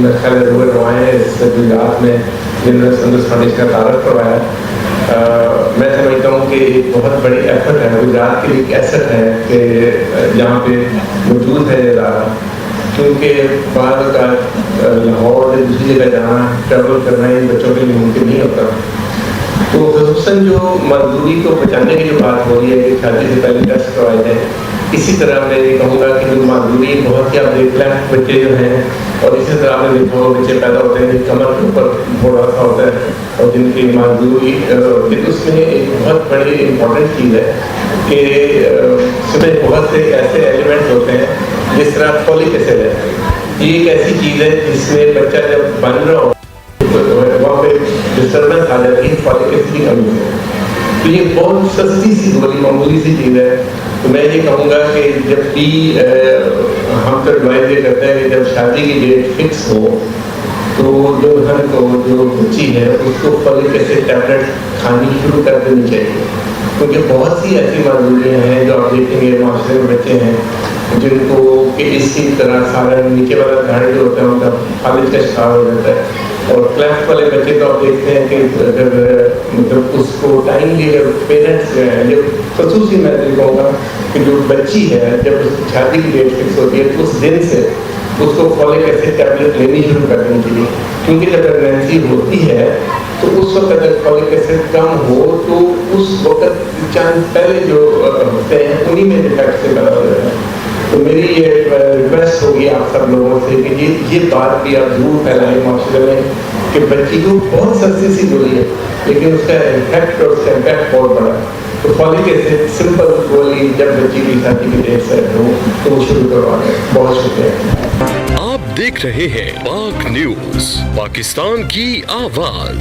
मेरे ख्याल है रुए रुआएँ इस गुजरात में जिन्होंने संतोष फाउंडेशन का तारक करवाया। मैं समझता हूँ कि एक बहुत बड़ी एफर्ट है, गुजरात के लिए एक एसेट है कि जहाँ पे मौजूद है ये इदारा, क्योंकि बाहर का लाहौर या दूसरी जगह जाना, ट्रैवल करना इन बच्चों के लिए मुमकिन नहीं होता। तो खसूसन जो मजदूरी को बचाने की जो बात हो रही है कि शादी से पहले टेस्ट करवाए जाए, इसी तरह मैं ये कहूँगा कि जो मजदूरी बहुत ही आप देख लें बच्चे जो हैं, और इसी तरह आपने देखा हो बच्चे पैदा होते हैं कमर के ऊपर थोड़ा सा होता है और जिनकी मजदूरी फिर उसमें एक बहुत बड़ी इम्पोर्टेंट चीज़ है कि उसमें बहुत से ऐसे एलिमेंट्स होते हैं जिस तरह फॉलिक एसिड है। ये एक ऐसी चीज़ है जिसमें बच्चा जब बन रहा हो वहाँ पे डिस्टर्बेंस आ जाती है फॉलिक एसिड की कमी से। तो ये बहुत सस्ती सी गोली मामूली सी चीज़ है। तो मैं ये कहूँगा कि जब भी हम तो एडवाइज ये करते हैं कि जब शादी की डेट फिक्स हो तो जो घर को जो बच्ची है उसको फॉलिक एसिड टैबलेट खानी शुरू कर देनी चाहिए, क्योंकि बहुत सी ऐसी मजबूरियाँ हैं जो आप देखेंगे माशरे में बच्चे हैं जिनको कि इसी तरह सारा नीचे वाला घर जो होता है उनका फालिज का शिकार हो जाता है। और क्लैफ्ट वाले बच्चे तो आप देखते हैं कि अगर मतलब उसको टाइमली अगर पेरेंट्स जो हैं जब खसूसी मैं कहूँगा कि जो बच्ची है जब उसकी शादी की डेट फिक्स होती है तो उस दिन से उसको फॉलिक एसिड टैबलेट लेनी शुरू कर देनी चाहिए, क्योंकि जब प्रेगनेंसी होती है तो उस वक्त अगर फॉलिक एसिड कम हो तो उस वक्त चांद पहले जो होते हैं उन्हीं में डिफेक्ट से पैदा हो जाता है। तो मेरी ये रिक्वेस्ट होगी आप सब लोगों से कि ये बात भी आप जरूर फैलाएं माशरे में कि बच्ची को बहुत सस्ती सी गोली है लेकिन उसका इफेक्ट और उसका इम्पैक्ट बहुत बड़ा है। तो फॉलिक एसिड सिंपल गोली जब बच्ची की शादी की डेट सेट हो तो वो शुरू करवा दें। बहुत शुक्रिया। आप देख रहे हैं पाक न्यूज, पाकिस्तान की आवाज।